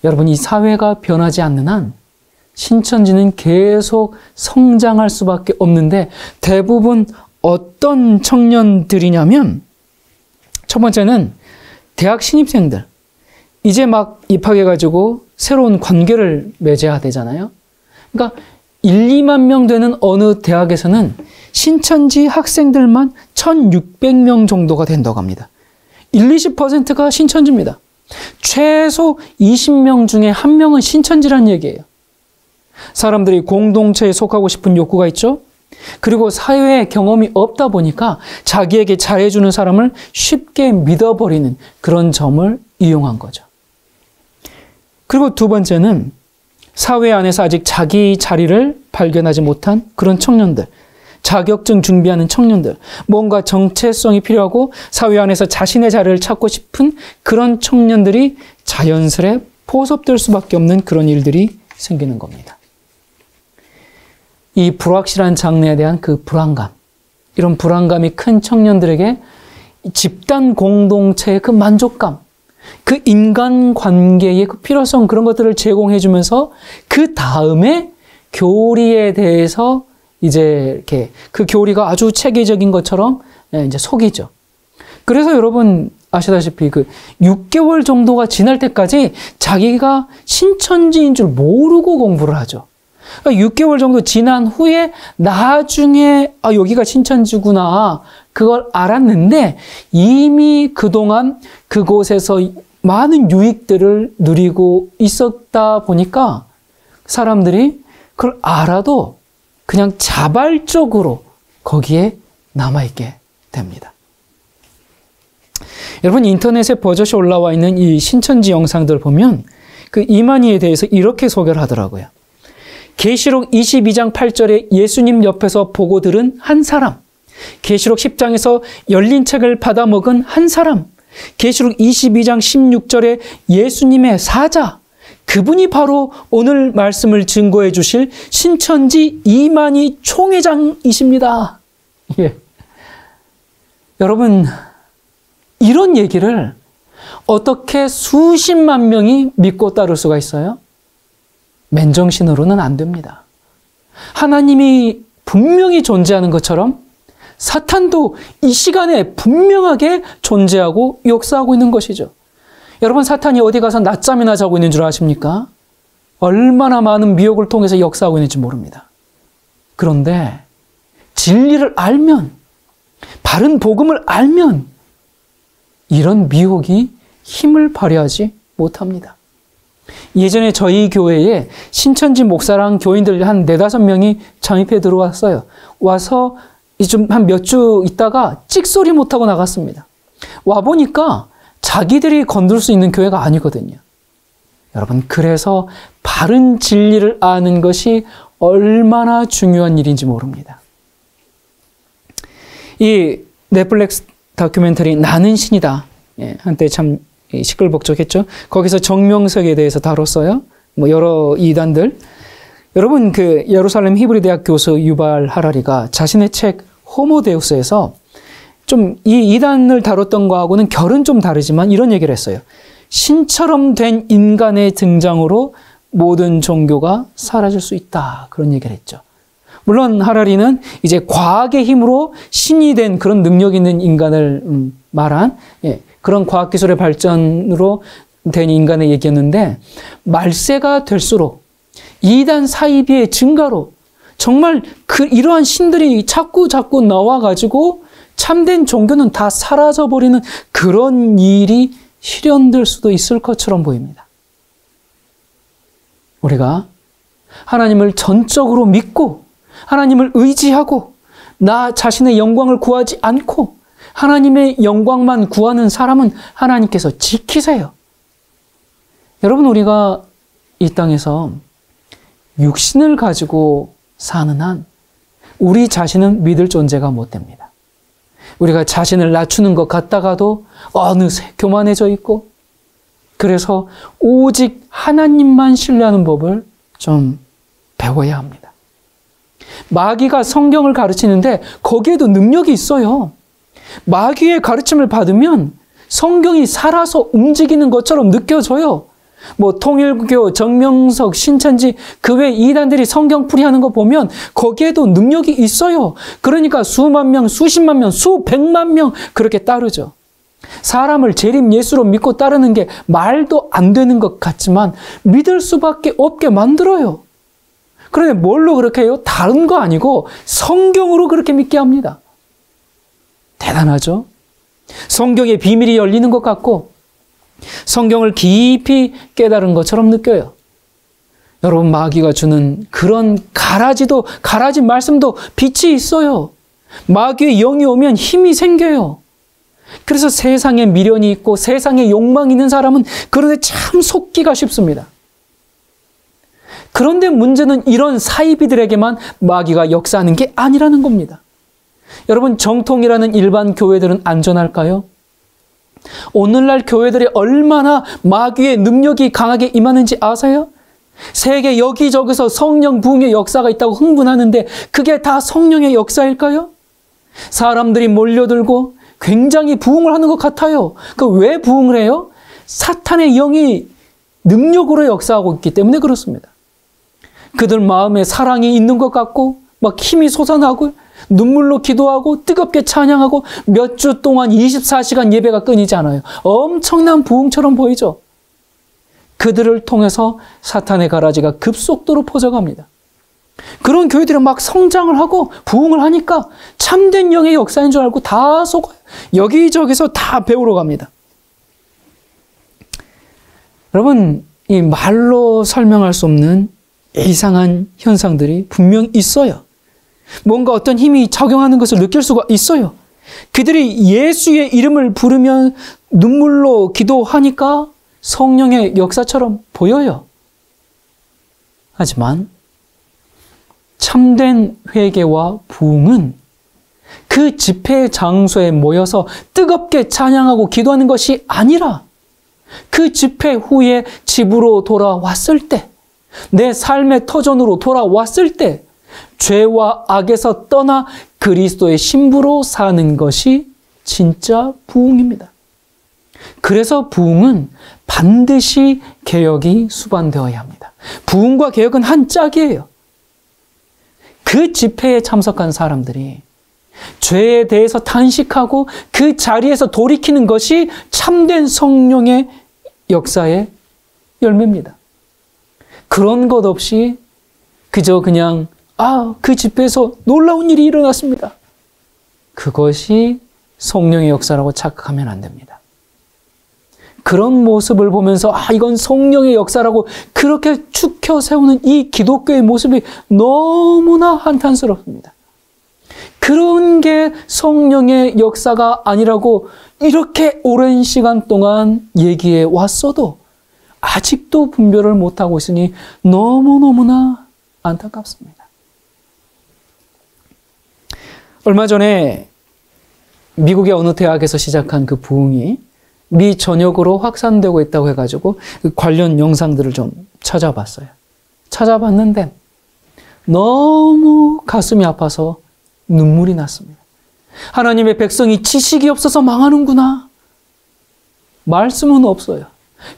여러분, 이 사회가 변하지 않는 한 신천지는 계속 성장할 수밖에 없는데, 대부분 어떤 청년들이냐면, 첫 번째는 대학 신입생들. 이제 막 입학해가지고 새로운 관계를 맺어야 되잖아요. 그러니까 1, 2만 명 되는 어느 대학에서는 신천지 학생들만 1,600명 정도가 된다고 합니다. 20%가 신천지입니다. 최소 20명 중에 1명은 신천지란 얘기예요. 사람들이 공동체에 속하고 싶은 욕구가 있죠. 그리고 사회에 경험이 없다 보니까 자기에게 잘해주는 사람을 쉽게 믿어버리는 그런 점을 이용한 거죠. 그리고 두 번째는 사회 안에서 아직 자기 자리를 발견하지 못한 그런 청년들, 자격증 준비하는 청년들, 뭔가 정체성이 필요하고 사회 안에서 자신의 자리를 찾고 싶은 그런 청년들이 자연스레 포섭될 수밖에 없는 그런 일들이 생기는 겁니다. 이 불확실한 장래에 대한 그 불안감, 이런 불안감이 큰 청년들에게 집단 공동체의 그 만족감, 그 인간관계의 그 필요성, 그런 것들을 제공해 주면서 그 다음에 교리에 대해서 이제 이렇게 그 교리가 아주 체계적인 것처럼 이제 속이죠. 그래서 여러분 아시다시피 그 6개월 정도가 지날 때까지 자기가 신천지인 줄 모르고 공부를 하죠. 6개월 정도 지난 후에 나중에 여기가 신천지구나 그걸 알았는데 이미 그동안 그곳에서 많은 유익들을 누리고 있었다 보니까 사람들이 그걸 알아도 그냥 자발적으로 거기에 남아있게 됩니다. 여러분 인터넷에 버젓이 올라와 있는 이 신천지 영상들 보면 그 이만희에 대해서 이렇게 소개를 하더라고요. 계시록 22장 8절에 예수님 옆에서 보고 들은 한 사람, 계시록 10장에서 열린 책을 받아 먹은 한 사람, 계시록 22장 16절에 예수님의 사자, 그분이 바로 오늘 말씀을 증거해 주실 신천지 이만희 총회장이십니다. 예. 여러분, 이런 얘기를 어떻게 수십만 명이 믿고 따를 수가 있어요? 맨정신으로는 안 됩니다. 하나님이 분명히 존재하는 것처럼 사탄도 이 시간에 분명하게 존재하고 역사하고 있는 것이죠. 여러분, 사탄이 어디 가서 낮잠이나 자고 있는 줄 아십니까? 얼마나 많은 미혹을 통해서 역사하고 있는지 모릅니다. 그런데 진리를 알면, 바른 복음을 알면 이런 미혹이 힘을 발휘하지 못합니다. 예전에 저희 교회에 신천지 목사랑 교인들 한 4-5명이 잠입해 들어왔어요. 와서 좀 한 몇 주 있다가 찍소리 못하고 나갔습니다. 와보니까 자기들이 건들 수 있는 교회가 아니거든요. 여러분, 그래서 바른 진리를 아는 것이 얼마나 중요한 일인지 모릅니다. 이 넷플릭스 다큐멘터리 나는 신이다. 한때 참 시끌벅적했죠. 거기서 정명석에 대해서 다뤘어요. 여러 이단들. 여러분, 그 예루살렘 히브리 대학 교수 유발 하라리가 자신의 책 호모데우스에서 좀 이 이단을 다뤘던 거하고는 결은 좀 다르지만 이런 얘기를 했어요. 신처럼 된 인간의 등장으로 모든 종교가 사라질 수 있다. 그런 얘기를 했죠. 물론 하라리는 이제 과학의 힘으로 신이 된 그런 능력 있는 인간을 말한 그런 과학기술의 발전으로 된 인간의 얘기였는데, 말세가 될수록 이단 사이비의 증가로 정말 이러한 신들이 자꾸 나와가지고 참된 종교는 다 사라져버리는 그런 일이 실현될 수도 있을 것처럼 보입니다. 우리가 하나님을 전적으로 믿고 하나님을 의지하고 나 자신의 영광을 구하지 않고 하나님의 영광만 구하는 사람은 하나님께서 지키세요. 여러분, 우리가 이 땅에서 육신을 가지고 사는 한 우리 자신은 믿을 존재가 못 됩니다. 우리가 자신을 낮추는 것 같다가도 어느새 교만해져 있고, 그래서 오직 하나님만 신뢰하는 법을 좀 배워야 합니다. 마귀가 성경을 가르치는데 거기에도 능력이 있어요. 마귀의 가르침을 받으면 성경이 살아서 움직이는 것처럼 느껴져요. 통일교, 정명석, 신천지 그 외 이단들이 성경풀이하는 거 보면 거기에도 능력이 있어요. 그러니까 수만 명, 수십만 명, 수백만 명 그렇게 따르죠. 사람을 재림 예수로 믿고 따르는 게 말도 안 되는 것 같지만 믿을 수밖에 없게 만들어요. 그런데 뭘로 그렇게 해요? 다른 거 아니고 성경으로 그렇게 믿게 합니다. 대단하죠? 성경의 비밀이 열리는 것 같고 성경을 깊이 깨달은 것처럼 느껴요. 여러분, 마귀가 주는 그런 가라지 말씀도 빛이 있어요. 마귀의 영이 오면 힘이 생겨요. 그래서 세상에 미련이 있고 세상에 욕망이 있는 사람은 그런데 참 속기가 쉽습니다. 그런데 문제는 이런 사이비들에게만 마귀가 역사하는 게 아니라는 겁니다. 여러분, 정통이라는 일반 교회들은 안전할까요? 오늘날 교회들이 얼마나 마귀의 능력이 강하게 임하는지 아세요? 세계 여기저기서 성령 부흥의 역사가 있다고 흥분하는데 그게 다 성령의 역사일까요? 사람들이 몰려들고 굉장히 부흥을 하는 것 같아요. 왜 부흥을 해요? 사탄의 영이 능력으로 역사하고 있기 때문에 그렇습니다. 그들 마음에 사랑이 있는 것 같고 막 힘이 솟아나고 눈물로 기도하고 뜨겁게 찬양하고 몇 주 동안 24시간 예배가 끊이지 않아요. 엄청난 부흥처럼 보이죠? 그들을 통해서 사탄의 가라지가 급속도로 퍼져갑니다. 그런 교회들은 막 성장을 하고 부흥을 하니까 참된 영의 역사인 줄 알고 다 속아요. 여기저기서 다 배우러 갑니다. 여러분, 이 말로 설명할 수 없는 이상한 현상들이 분명 있어요. 뭔가 어떤 힘이 작용하는 것을 느낄 수가 있어요. 그들이 예수의 이름을 부르면 눈물로 기도하니까 성령의 역사처럼 보여요. 하지만 참된 회개와 부흥은 그 집회 장소에 모여서 뜨겁게 찬양하고 기도하는 것이 아니라 그 집회 후에 집으로 돌아왔을 때, 내 삶의 터전으로 돌아왔을 때 죄와 악에서 떠나 그리스도의 신부로 사는 것이 진짜 부흥입니다. 그래서 부흥은 반드시 개혁이 수반되어야 합니다. 부흥과 개혁은 한 짝이에요. 그 집회에 참석한 사람들이 죄에 대해서 탄식하고 그 자리에서 돌이키는 것이 참된 성령의 역사의 열매입니다. 그런 것 없이 그저 그냥 그 집회에서 놀라운 일이 일어났습니다. 그것이 성령의 역사라고 착각하면 안 됩니다. 그런 모습을 보면서 이건 성령의 역사라고 그렇게 축혀 세우는 이 기독교의 모습이 너무나 한탄스럽습니다. 그런 게 성령의 역사가 아니라고 이렇게 오랜 시간 동안 얘기해 왔어도 아직도 분별을 못하고 있으니 너무너무나 안타깝습니다. 얼마 전에 미국의 어느 대학에서 시작한 그 부흥이 미 전역으로 확산되고 있다고 해가지고 관련 영상들을 좀 찾아봤어요. 찾아봤는데 너무 가슴이 아파서 눈물이 났습니다. 하나님의 백성이 지식이 없어서 망하는구나. 말씀은 없어요.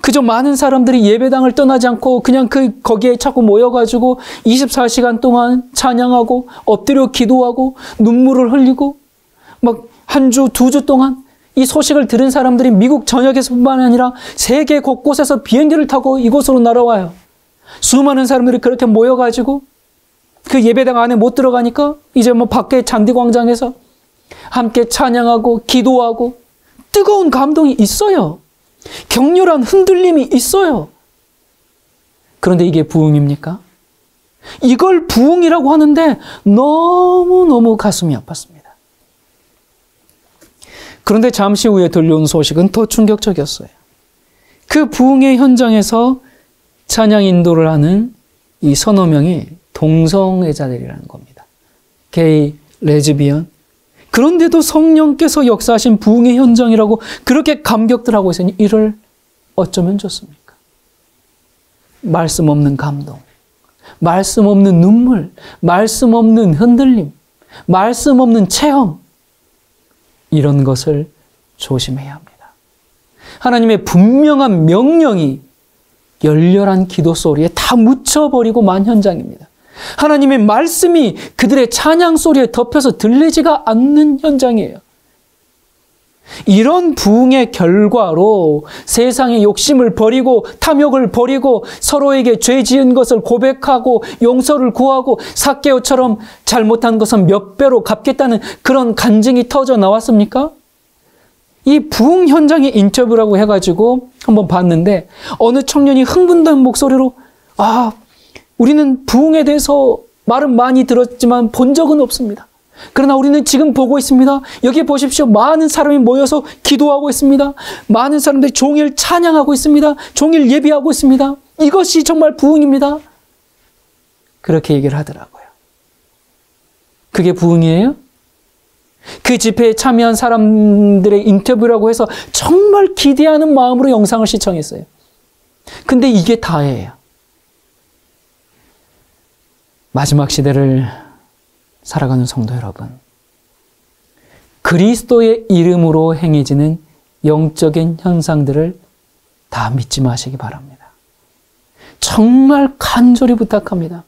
그저 많은 사람들이 예배당을 떠나지 않고 그냥 거기에 자꾸 모여가지고 24시간 동안 찬양하고 엎드려 기도하고 눈물을 흘리고 막 한 주, 2주 동안 이 소식을 들은 사람들이 미국 전역에서뿐만 아니라 세계 곳곳에서 비행기를 타고 이곳으로 날아와요. 수많은 사람들이 그렇게 모여가지고 그 예배당 안에 못 들어가니까 이제 밖에 잔디광장에서 함께 찬양하고 기도하고 뜨거운 감동이 있어요. 격렬한 흔들림이 있어요. 그런데 이게 부흥입니까? 이걸 부흥이라고 하는데 너무너무 가슴이 아팠습니다. 그런데 잠시 후에 들려온 소식은 더 충격적이었어요. 그 부흥의 현장에서 찬양 인도를 하는 이 서너 명이 동성애자들이라는 겁니다. 게이, 레즈비언. 그런데도 성령께서 역사하신 부흥의 현장이라고 그렇게 감격들 하고 있으니 이를 어쩌면 좋습니까? 말씀 없는 감동, 말씀 없는 눈물, 말씀 없는 흔들림, 말씀 없는 체험, 이런 것을 조심해야 합니다. 하나님의 분명한 명령이 열렬한 기도 소리에 다 묻혀버리고 만 현장입니다. 하나님의 말씀이 그들의 찬양 소리에 덮여서 들리지가 않는 현장이에요. 이런 부흥의 결과로 세상의 욕심을 버리고 탐욕을 버리고 서로에게 죄 지은 것을 고백하고 용서를 구하고 삭개오처럼 잘못한 것은 몇 배로 갚겠다는 그런 간증이 터져 나왔습니까? 이 부흥 현장의 인터뷰라고 해가지고 한번 봤는데 어느 청년이 흥분된 목소리로 우리는 부흥에 대해서 말은 많이 들었지만 본 적은 없습니다. 그러나 우리는 지금 보고 있습니다. 여기 보십시오. 많은 사람이 모여서 기도하고 있습니다. 많은 사람들이 종일 찬양하고 있습니다. 종일 예배하고 있습니다. 이것이 정말 부흥입니다. 그렇게 얘기를 하더라고요. 그게 부흥이에요? 그 집회에 참여한 사람들의 인터뷰라고 해서 정말 기대하는 마음으로 영상을 시청했어요. 근데 이게 다예요. 마지막 시대를 살아가는 성도 여러분, 그리스도의 이름으로 행해지는 영적인 현상들을 다 믿지 마시기 바랍니다. 정말 간절히 부탁합니다.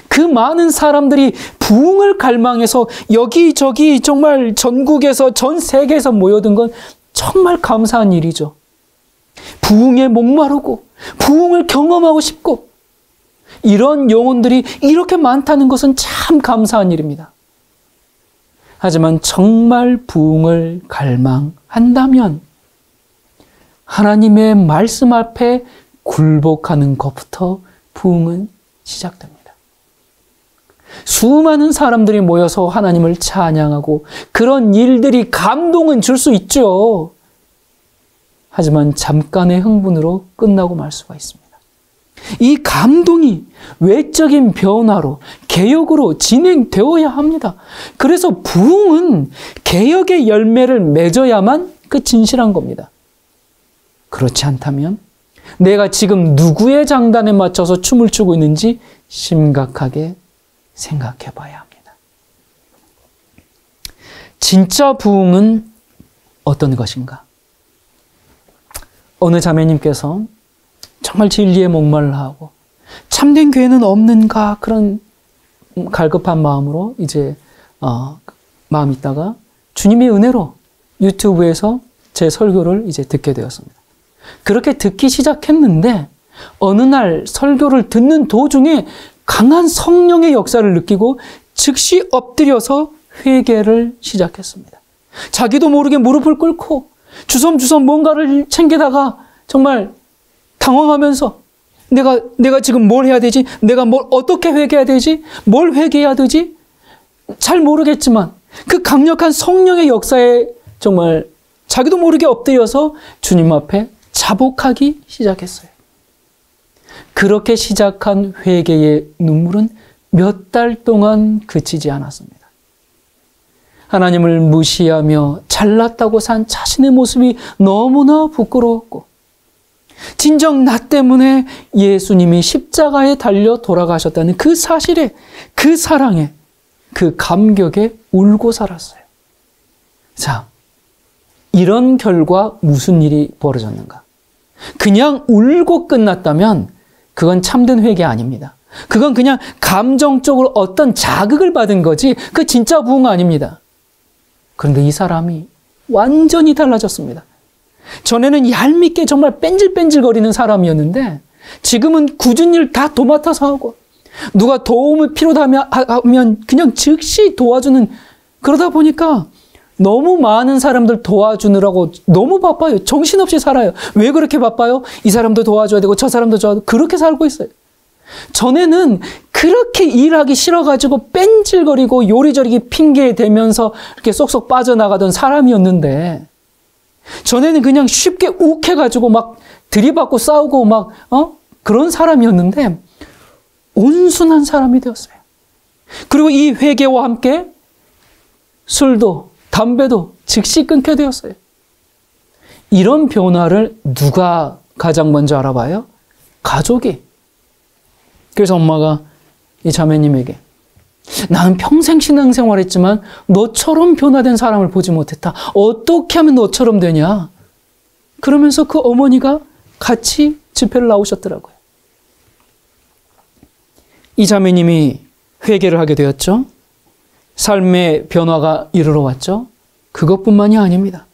그 많은 사람들이 부흥을 갈망해서 여기저기 정말 전국에서 전 세계에서 모여든 건 정말 감사한 일이죠. 부흥에 목마르고 부흥을 경험하고 싶고 이런 영혼들이 이렇게 많다는 것은 참 감사한 일입니다. 하지만 정말 부흥을 갈망한다면 하나님의 말씀 앞에 굴복하는 것부터 부흥은 시작됩니다. 수많은 사람들이 모여서 하나님을 찬양하고 그런 일들이 감동은 줄 수 있죠. 하지만 잠깐의 흥분으로 끝나고 말 수가 있습니다. 이 감동이 외적인 변화로 개혁으로 진행되어야 합니다. 그래서 부흥은 개혁의 열매를 맺어야만 그 진실한 겁니다. 그렇지 않다면 내가 지금 누구의 장단에 맞춰서 춤을 추고 있는지 심각하게 생각해 봐야 합니다. 진짜 부흥은 어떤 것인가? 어느 자매님께서 정말 진리에 목말라 하고 참된 교회는 없는가 그런 갈급한 마음으로 이제 마음 있다가 주님의 은혜로 유튜브에서 제 설교를 이제 듣게 되었습니다. 그렇게 듣기 시작했는데 어느 날 설교를 듣는 도중에 강한 성령의 역사를 느끼고 즉시 엎드려서 회개를 시작했습니다. 자기도 모르게 무릎을 꿇고 주섬주섬 뭔가를 챙기다가 정말 당황하면서 내가 지금 뭘 해야 되지? 내가 뭘 어떻게 회개해야 되지? 뭘 회개해야 되지? 잘 모르겠지만 그 강력한 성령의 역사에 정말 자기도 모르게 엎드려서 주님 앞에 자복하기 시작했어요. 그렇게 시작한 회개의 눈물은 몇 달 동안 그치지 않았습니다. 하나님을 무시하며 잘났다고 산 자신의 모습이 너무나 부끄러웠고 진정 나 때문에 예수님이 십자가에 달려 돌아가셨다는 그 사실에, 그 사랑에, 그 감격에 울고 살았어요. 자, 이런 결과 무슨 일이 벌어졌는가? 그냥 울고 끝났다면 그건 참된 회개 아닙니다. 그건 그냥 감정적으로 어떤 자극을 받은 거지 그 진짜 부흥 아닙니다. 그런데 이 사람이 완전히 달라졌습니다. 전에는 얄밉게 정말 뺀질뺀질거리는 사람이었는데 지금은 굳은 일 다 도맡아서 하고 누가 도움을 필요하면 그냥 즉시 도와주는, 그러다 보니까 너무 많은 사람들 도와주느라고 너무 바빠요. 정신없이 살아요. 왜 그렇게 바빠요? 이 사람도 도와줘야 되고 저 사람도 도와줘야 되고 그렇게 살고 있어요. 전에는 그렇게 일하기 싫어가지고 뺀질거리고 요리저리 핑계 대면서 이렇게 쏙쏙 빠져나가던 사람이었는데 전에는 그냥 쉽게 욱해가지고 막 들이받고 싸우고 막 그런 사람이었는데 온순한 사람이 되었어요. 그리고 이 회개와 함께 술도 담배도 즉시 끊게 되었어요. 이런 변화를 누가 가장 먼저 알아봐요? 가족이. 그래서 엄마가 이 자매님에게 나는 평생 신앙생활했지만 너처럼 변화된 사람을 보지 못했다. 어떻게 하면 너처럼 되냐? 그러면서 그 어머니가 같이 집회를 나오셨더라고요. 이 자매님이 회개를 하게 되었죠. 삶의 변화가 이르러 왔죠. 그것뿐만이 아닙니다.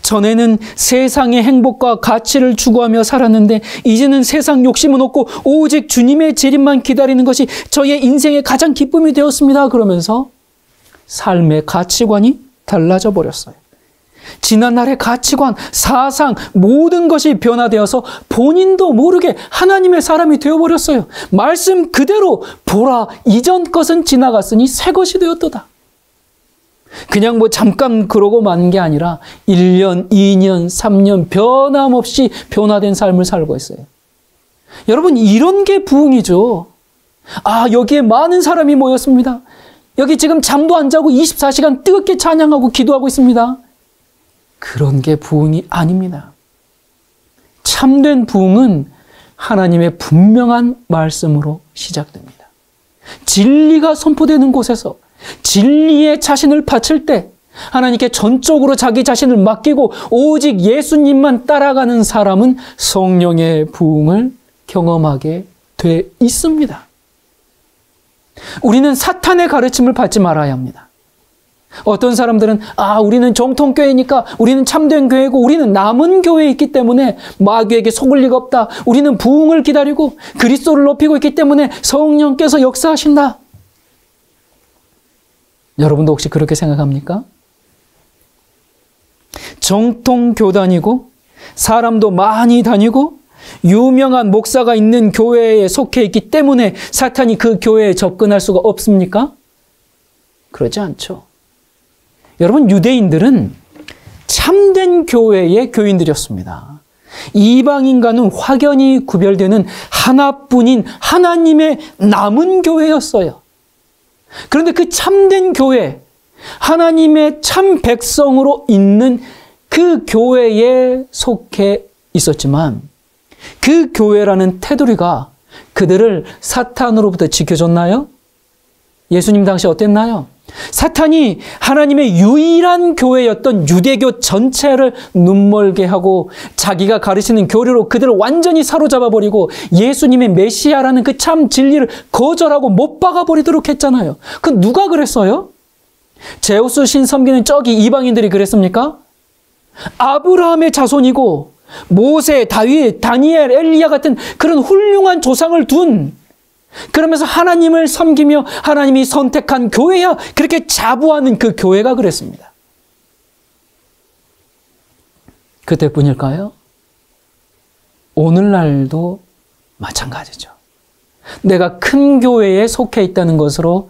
전에는 세상의 행복과 가치를 추구하며 살았는데 이제는 세상 욕심은 없고 오직 주님의 재림만 기다리는 것이 저의 인생의 가장 기쁨이 되었습니다. 그러면서 삶의 가치관이 달라져 버렸어요. 지난날의 가치관, 사상, 모든 것이 변화되어서 본인도 모르게 하나님의 사람이 되어버렸어요. 말씀 그대로 보라, 이전 것은 지나갔으니 새 것이 되었도다. 그냥 잠깐 그러고 만 게 아니라 1년, 2년, 3년 변함없이 변화된 삶을 살고 있어요. 여러분, 이런 게 부흥이죠. 여기에 많은 사람이 모였습니다. 여기 지금 잠도 안 자고 24시간 뜨겁게 찬양하고 기도하고 있습니다. 그런 게 부흥이 아닙니다. 참된 부흥은 하나님의 분명한 말씀으로 시작됩니다. 진리가 선포되는 곳에서 진리의 자신을 바칠 때 하나님께 전적으로 자기 자신을 맡기고 오직 예수님만 따라가는 사람은 성령의 부흥을 경험하게 돼 있습니다. 우리는 사탄의 가르침을 받지 말아야 합니다. 어떤 사람들은 우리는 정통교회니까 우리는 참된 교회고 우리는 남은 교회에 있기 때문에 마귀에게 속을 리가 없다. 우리는 부흥을 기다리고 그리스도를 높이고 있기 때문에 성령께서 역사하신다. 여러분도 혹시 그렇게 생각합니까? 정통교단이고 사람도 많이 다니고 유명한 목사가 있는 교회에 속해 있기 때문에 사탄이 그 교회에 접근할 수가 없습니까? 그러지 않죠. 여러분, 유대인들은 참된 교회의 교인들이었습니다. 이방인과는 확연히 구별되는 하나뿐인 하나님의 남은 교회였어요. 그런데 그 참된 교회, 하나님의 참 백성으로 있는 그 교회에 속해 있었지만 그 교회라는 테두리가 그들을 사탄으로부터 지켜줬나요? 예수님 당시 어땠나요? 사탄이 하나님의 유일한 교회였던 유대교 전체를 눈멀게 하고 자기가 가르치는 교리로 그들을 완전히 사로잡아 버리고 예수님의 메시아라는 그 참 진리를 거절하고 못 박아 버리도록 했잖아요. 그 누가 그랬어요? 제우스 신 섬기는 저기 이방인들이 그랬습니까? 아브라함의 자손이고 모세, 다윗, 다니엘, 엘리야 같은 그런 훌륭한 조상을 둔, 그러면서 하나님을 섬기며 하나님이 선택한 교회야, 그렇게 자부하는 그 교회가 그랬습니다. 그때뿐일까요? 오늘날도 마찬가지죠. 내가 큰 교회에 속해 있다는 것으로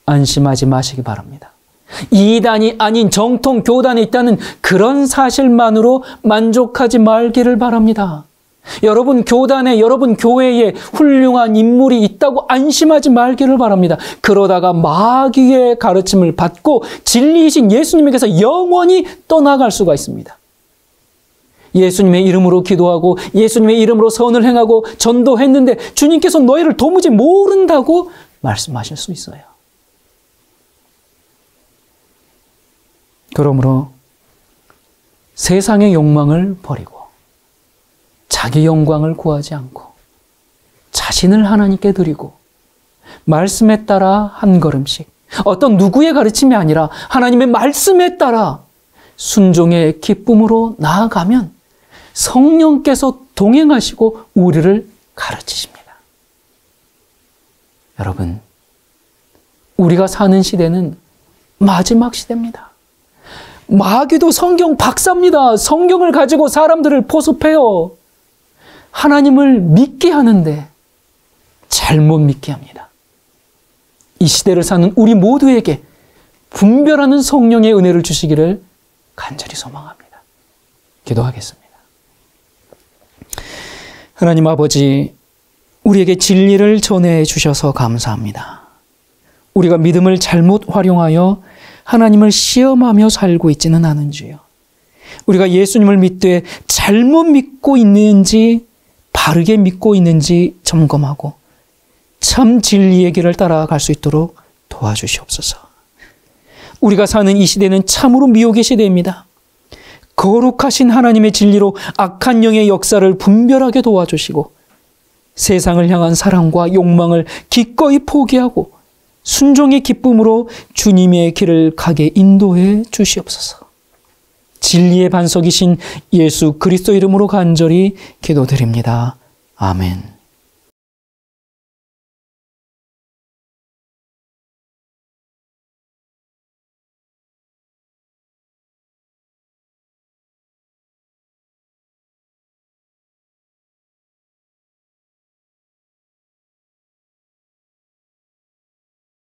안심하지 마시기 바랍니다. 이단이 아닌 정통 교단에 있다는 그런 사실만으로 만족하지 말기를 바랍니다. 여러분 교단에, 여러분 교회에 훌륭한 인물이 있다고 안심하지 말기를 바랍니다. 그러다가 마귀의 가르침을 받고 진리이신 예수님에게서 영원히 떠나갈 수가 있습니다. 예수님의 이름으로 기도하고 예수님의 이름으로 선을 행하고 전도했는데 주님께서 너희를 도무지 모른다고 말씀하실 수 있어요. 그러므로 세상의 욕망을 버리고 자기 영광을 구하지 않고 자신을 하나님께 드리고 말씀에 따라 한 걸음씩, 어떤 누구의 가르침이 아니라 하나님의 말씀에 따라 순종의 기쁨으로 나아가면 성령께서 동행하시고 우리를 가르치십니다. 여러분, 우리가 사는 시대는 마지막 시대입니다. 마귀도 성경 박사입니다. 성경을 가지고 사람들을 포섭해요. 하나님을 믿게 하는데 잘못 믿게 합니다. 이 시대를 사는 우리 모두에게 분별하는 성령의 은혜를 주시기를 간절히 소망합니다. 기도하겠습니다. 하나님 아버지, 우리에게 진리를 전해 주셔서 감사합니다. 우리가 믿음을 잘못 활용하여 하나님을 시험하며 살고 있지는 않은지요. 우리가 예수님을 믿되 잘못 믿고 있는지 바르게 믿고 있는지 점검하고 참 진리의 길을 따라갈 수 있도록 도와주시옵소서. 우리가 사는 이 시대는 참으로 미혹의 시대입니다. 거룩하신 하나님의 진리로 악한 영의 역사를 분별하게 도와주시고 세상을 향한 사랑과 욕망을 기꺼이 포기하고 순종의 기쁨으로 주님의 길을 가게 인도해 주시옵소서. 진리의 반석이신 예수 그리스도 이름으로 간절히 기도드립니다. 아멘.